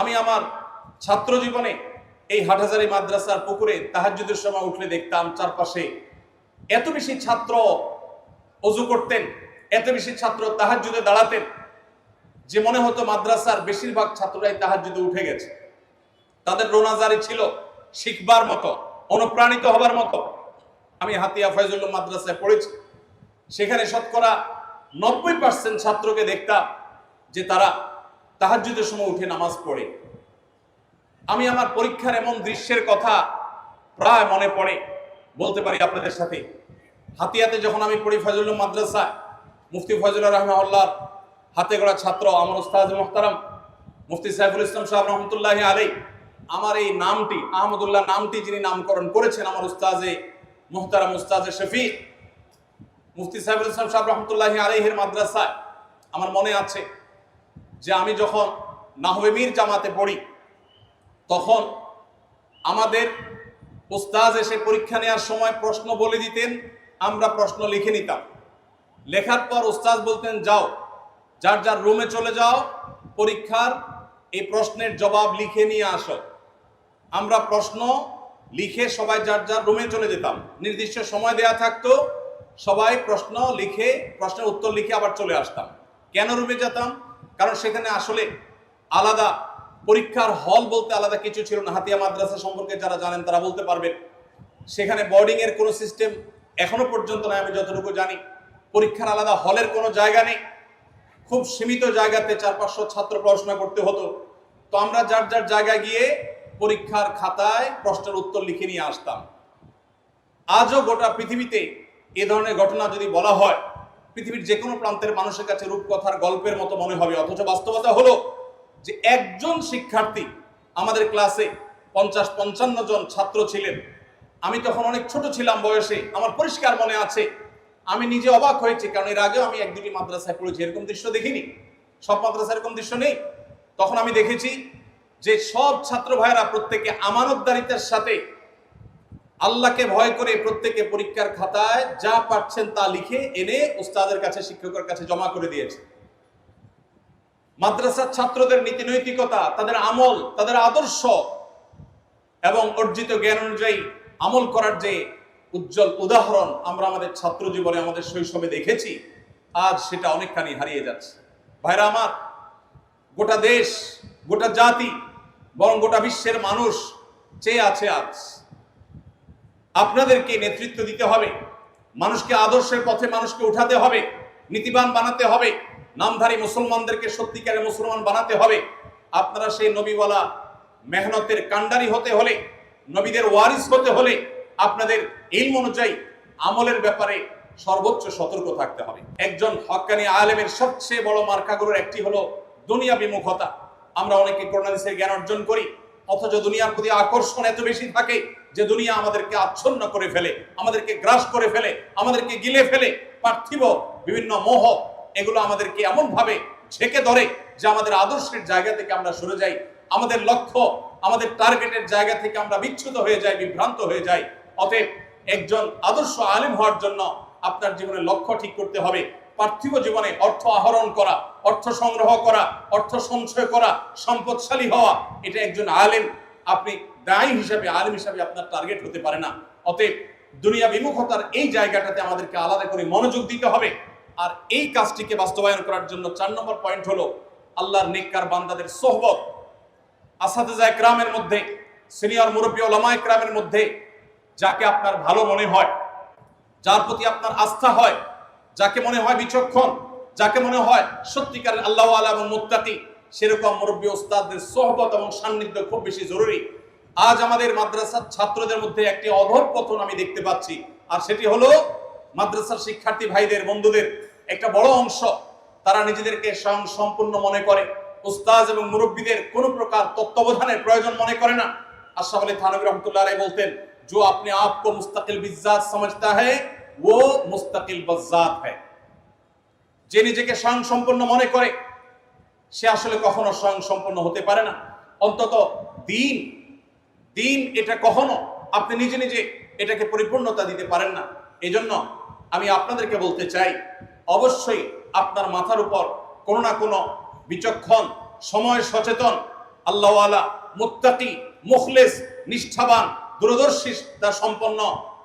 আমি আমার ছাত্র জীবনে এই হাটহাজারী মাদ্রাসার পুকুরে তাহাজ্জুদের সময় উঠলে দেখতাম চারপাশে এত বেশি ছাত্র ওযু করতেন, এত বেশি ছাত্র তাহাজ্জুদে দাঁড়াতেন যে মনে হতো মাদ্রাসার বেশিরভাগ ছাত্ররাই তাহাজ্জুদে উঠে গেছে। তাদের রোনাজারি ছিল শিখবার মতো, অনুপ্রাণিত হবার মতো। আমি হাতিয়া ফয়জুল্লাহ মাদ্রাসায় পড়েছি, সেখানে শতকরা 90% ছাত্রকে দেখতাম যে তারা তাহাজ্জুদের সময় উঠে নামাজ পড়ে। আমি আমার পরীক্ষার এমন দৃশ্যের কথা প্রায় মনে পড়ে বলতে পারি আপনাদের সাথে। হাতিয়াতে যখন আমি পড়ি ফয়জুল্লাহ মাদ্রাসায়, মুফতি ফয়জুল্লাহ রাহমাহুল্লাহর হাতে গড়া ছাত্র আমার উস্তাদ মুহতারাম মুফতি সাইফুল ইসলাম সাহেব রহমতুল্লাহি আলাইহি, আমার এই নামটি আহমদুল্লাহ নামটি যিনি নামকরণ করেছেন আমার উস্তাজে মুহতারাম উস্তাজে শফিক মুফতি সাইফুল ইসলাম সাহেব রহমতুল্লাহি আলাইহির মাদ্রাসায় আমার মনে আছে যে আমি যখন নাহবে মীর জামাতে পড়ি তখন আমাদের উস্তাজ এসে পরীক্ষা নেওয়ার সময় প্রশ্ন বলে দিতেন, আমরা প্রশ্ন লিখে নিতাম। লেখার পর উস্তাজ বলতেন, যাও যার যার রুমে চলে যাও, পরীক্ষার এই প্রশ্নের জবাব লিখে নিয়ে আসো। আমরা প্রশ্ন লিখে সবাই যার যার রুমে চলে যেতাম। নির্দিষ্ট সময় দেয়া থাকতো, সবাই প্রশ্ন লিখে প্রশ্নের উত্তর লিখে আবার চলে আসতাম। কেন রুমে যেতাম? কারণ সেখানে আসলে আলাদা পরীক্ষার হল বলতে আলাদা কিছু ছিল না। হাতিয়া মাদ্রাসা সম্পর্কে যারা জানেন তারা বলতে পারবেন। সেখানে বোর্ডিং এর কোনো সিস্টেম এখনো পর্যন্ত নয় আমি যতটুকু জানি। পরীক্ষার আলাদা হলের কোনো জায়গা নেই। খুব সীমিত জায়গাতে 400-500 ছাত্র পড়াশোনা করতে হতো। তো আমরা যার যার জায়গায় গিয়ে পরীক্ষার খাতায় প্রশ্নের উত্তর লিখে নিয়ে আসতাম। আজও গোটা পৃথিবীতে এ ধরনের ঘটনা যদি বলা হয়, পৃথিবীর যে কোনো প্রান্তের মানুষের কাছে রূপকথার গল্পের মতো মনে হবে। অথচ বাস্তবতা হলো যে একজন শিক্ষার্থী, আমাদের ক্লাসে 50-55 জন ছাত্র ছিলেন। আমি তখন অনেক ছোট ছিলাম বয়সে, আমার পরিষ্কার মনে আছে। আমি নিজে অবাক হয়েছি, কারণ এর আগেও আমি 1-2টি মাদ্রাসায় পড়েছি, এরকম দৃশ্য দেখিনি। সব মাদ্রাসায় এরকম দৃশ্য নেই। তখন আমি দেখেছি যে সব ছাত্র ভাইয়েরা প্রত্যেকে আমানতদারিতার সাথে আল্লাহকে ভয় করে প্রত্যেকে পরীক্ষার খাতায় যা পাচ্ছেন তা লিখে এনে উস্তাদের কাছে, শিক্ষকের কাছে জমা করে দিয়েছে। মাদ্রাসার ছাত্রদের নীতি নৈতিকতা, তাদের আমল, তাদের আদর্শ এবং অর্জিত জ্ঞান অনুযায়ী আমল করার যে উজ্জ্বল উদাহরণ আমরা আমাদের ছাত্র জীবনে, আমাদের শৈশবে দেখেছি, আজ সেটা অনেকখানি হারিয়ে যাচ্ছে। ভাইরা আমার, গোটা দেশ, গোটা জাতি, বরং গোটা বিশ্বের মানুষ চেয়ে আছে আজ আপনাদেরকে নেতৃত্ব দিতে হবে। মানুষকে আদর্শের পথে মানুষকে উঠাতে হবে, নীতিবান বানাতে হবে, নামধারী মুসলমানদেরকে সত্যিকারের মুসলমান বানাতে হবে। আপনারা সেই নবীওয়ালা মেহনতের কান্ডারি হতে হলে, নবীদের ওয়ারিস হতে হলে আপনাদের ইলম অনুযায়ী আমলের ব্যাপারে সর্বোচ্চ সতর্ক থাকতে হবে। একজন হক্কানি আলেমের সবচেয়ে বড় মার্কাগুলোর একটি হলো দুনিয়া বিমুখতা। আমরা অনেকে কোরআন হাদিসের জ্ঞান অর্জন করি, অথচ দুনিয়ার প্রতি আকর্ষণ এত বেশি থাকে যে দুনিয়া আমাদেরকে আচ্ছন্ন করে ফেলে, আমাদেরকে গ্রাস করে ফেলে, আমাদেরকে গিলে ফেলে। পার্থিব বিভিন্ন মোহ এগুলো আমাদেরকে এমন ভাবে ঝেঁকে ধরে যে আমাদের আদর্শের জায়গা থেকে আমরা সরে যাই, আমাদের লক্ষ্য, আমাদের টার্গেটের জায়গা থেকে আমরা বিচ্যুত হয়ে যাই, বিভ্রান্ত হয়ে যাই। অতএব একজন আদর্শ আলেম হওয়ার জন্য আপনার জীবনের লক্ষ্য ঠিক করতে হবে। পার্থিব জীবনে অর্থ আহরণ করা, অর্থ সংগ্রহ করা, অর্থ সঞ্চয় করা, সম্পদশালী হওয়া, এটা একজন আলেম, আপনি দায়ী হিসাবে, আলেম হিসাবে আপনার টার্গেট হতে পারে না। অতএব দুনিয়া বিমুখতার এই জায়গাটাতে আমাদেরকে আলাদা করে মনোযোগ দিতে হবে। আর এই কাজটিকে বাস্তবায়ন করার জন্য 4 নম্বর পয়েন্ট হলো আল্লাহর নেককার বান্দাদের সোহবত। আসাতিজা ইকরামের মধ্যে, সিনিয়র মুরব্বী উলামা ইকরামের মধ্যে যাকে আপনার ভালো মনে হয়, যার প্রতি আপনার আস্থা হয়, যাকে মনে হয় বিচক্ষণ, যাকে মনে হয় সত্যিকারের আল্লাহ ওয়ালা এবং মুত্তাকি, সেরকম মুরব্বী ওস্তাদদের সোহবত এবং সান্নিধ্য খুব বেশি জরুরি। আজ আমাদের মাদ্রাসার ছাত্রদের মধ্যে একটি অধঃপতন আমি দেখতে পাচ্ছি, আর সেটি হলো মাদ্রাসার শিক্ষার্থী ভাইদের, বন্ধুদের একটা বড় অংশ তারা নিজেদেরকে স্বয়ং সম্পূর্ণ মনে করে, উস্তাদ এবং মুরব্বীদের কোনো প্রকার তত্ত্বাবধানের প্রয়োজন মনে করে না। আশরাফ আলী থানভী রহমতুল্লাহ আলাইহি বলতেন, जो अपने आप को मुस्तकिल बिज़ात समझता है वो मुस्तकिल बज़ात है। যে নিজেকে স্বয়ং সম্পূর্ণ মনে করে সে আসলে কখনো স্বয়ং সম্পূর্ণ হতে পারে না। অন্তত দিন এটা কখনো আপনি নিজে নিজে এটাকে পরিপূর্ণতা দিতে পারেন না। এজন্য আমি আপনাদেরকে বলতে চাই, অবশ্যই আপনার মাথার উপর কোনো না কোনো বিচক্ষণ, সময় সচেতন আল্লাহওয়ালা, মুত্তাকি, মুখলেস, নিষ্ঠাবান, দূরদর্শিতা সম্পন্ন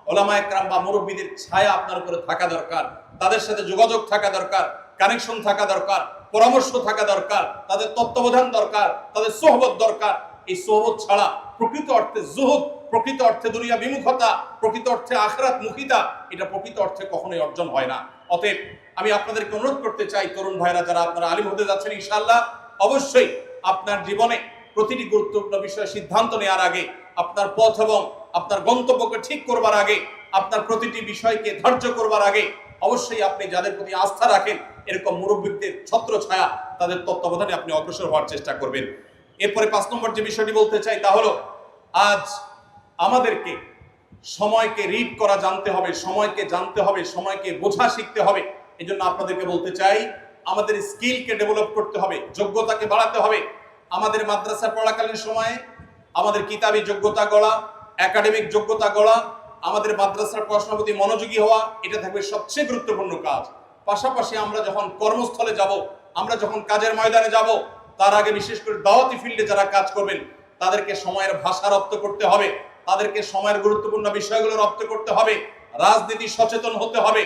ওলামায়ে কেরাম বা মুরব্বীদের ছায়া আপনার উপরে থাকা দরকার। তাদের সাথে যোগাযোগ থাকা দরকার, কানেকশন থাকা দরকার, পরামর্শ থাকা দরকার, তাদের তত্ত্বাবধান দরকার, তাদের সোহবত দরকার। এই সোহবত ছাড়া প্রকৃত অর্থে জুহুদ, প্রকৃত অর্থে দুনিয়া বিমুখতা, প্রকৃত অর্থে আখিরাত মুখিতা, এটা প্রকৃত অর্থে কখনোই অর্জন হয় না। অতএব আমি আপনাদেরকে অনুরোধ করতে চাই, তরুণ ভাইরা যারা আপনারা আলিম হতে যাচ্ছেন ইনশাআল্লাহ, অবশ্যই আপনার জীবনে প্রতিটি গুরুত্বপূর্ণ বিষয়ে সিদ্ধান্ত নেওয়ার আগে, আপনার পথ এবং আপনার গন্তব্যকে ঠিক করবার আগে, আপনার প্রতিটি বিষয়কে ধার্য করবার আগে অবশ্যই আপনি যাদের প্রতি আস্থা রাখেন এরকম মুরব্বীদের ছত্র ছায়া, তাদের তত্ত্বাবধানে আপনি অগ্রসর হওয়ার চেষ্টা করবেন। এরপরে 5 নম্বর যে বিষয়টি বলতে চাই তা হলো, আজ আমাদেরকে সময়কে রিড করা জানতে হবে, সময়কে জানতে হবে, সময়কে বোঝা শিখতে হবে। এই জন্য আপনাদেরকে বলতে চাই, আমাদের স্কিলকে ডেভেলপ করতে হবে, যোগ্যতাকে বাড়াতে হবে। আমাদের মাদ্রাসা পড়াকালীন সময়ে আমাদের কিতাবী যোগ্যতা গড়া, একাডেমিক যোগ্যতা গড়া, আমাদের মাদ্রাসার পড়াশোনার প্রতি মনোযোগী হওয়া, এটা থাকবে সবচেয়ে গুরুত্বপূর্ণ কাজ। পাশাপাশি আমরা যখন কর্মস্থলে যাব, আমরা যখন কাজের ময়দানে যাব, তার আগে বিশেষ করে দাওয়াতি ফিল্ডে যারা কাজ করবেন তাদেরকে সময়ের ভাষা রপ্ত করতে হবে, তাদেরকে সময়ের গুরুত্বপূর্ণ বিষয়গুলো রপ্ত করতে হবে, রাজনীতি সচেতন হতে হবে,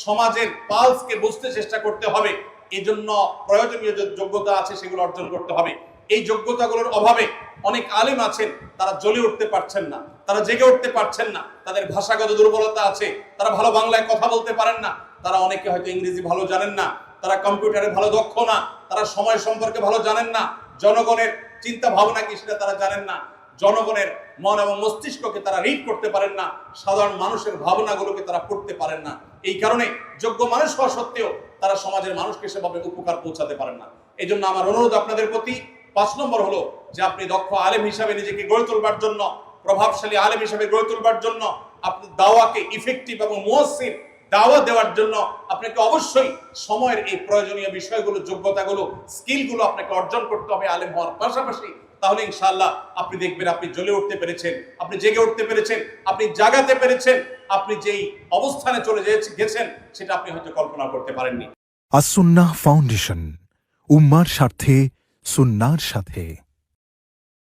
সমাজের পালসকে বুঝতে চেষ্টা করতে হবে। এই জন্য প্রয়োজনীয় যে যোগ্যতা আছে সেগুলো অর্জন করতে হবে। এই যোগ্যতাগুলোর অভাবে অনেক আলেম আছেন, তারা জ্বলে উঠতে পারছেন না, তারা জেগে উঠতে পারছেন না, তাদের ভাষাগত দুর্বলতা আছে, তারা ভালো বাংলায় কথা বলতে পারেন না, তারা অনেকে হয়তো ইংরেজি ভালো জানেন না, তারা কম্পিউটারে ভালো দক্ষ না, তারা সময় সম্পর্কে ভালো জানেন না, জনগণের চিন্তা ভাবনা কি সেটা তারা জানেন না, জনগণের মন এবং মস্তিষ্ককে তারা রিড করতে পারেন না, সাধারণ মানুষের ভাবনাগুলোকে তারা পড়তে পারেন না। এই কারণে যোগ্য মানুষ হওয়া সত্ত্বেও তারা সমাজের মানুষকে সেভাবে উপকার পৌঁছাতে পারেন না। এই জন্য আমার অনুরোধ আপনাদের প্রতি 5 নম্বর হলো যে আপনি দক্ষ আলেম হিসাবে নিজেকে গড়ে তোলবার জন্য, প্রভাবশালী আলেম হিসাবে গড়ে তোলবার জন্য, আপনি দাওয়াকে ইফেক্টিভ এবং মুয়াসসির দাওয়া দেওয়ার জন্য আপনাকে অবশ্যই সময়ের এই প্রয়োজনীয় বিষয়গুলো, যোগ্যতাগুলো, স্কিলগুলো আপনাকে অর্জন করতে হবে আলেম হওয়ার পাশাপাশি। তাহলে ইনশাআল্লাহ আপনি দেখবেন আপনি জ্বলে উঠতে পেরেছেন, আপনি জেগে উঠতে পেরেছেন, আপনি জাগাতে পেরেছেন, আপনি যেই অবস্থানে চলে গেছেন সেটা আপনি হয়তো কল্পনা করতে পারেননি। আস-সুন্নাহ ফাউন্ডেশন, উম্মার স্বার্থে সুন্নাহর সাথে।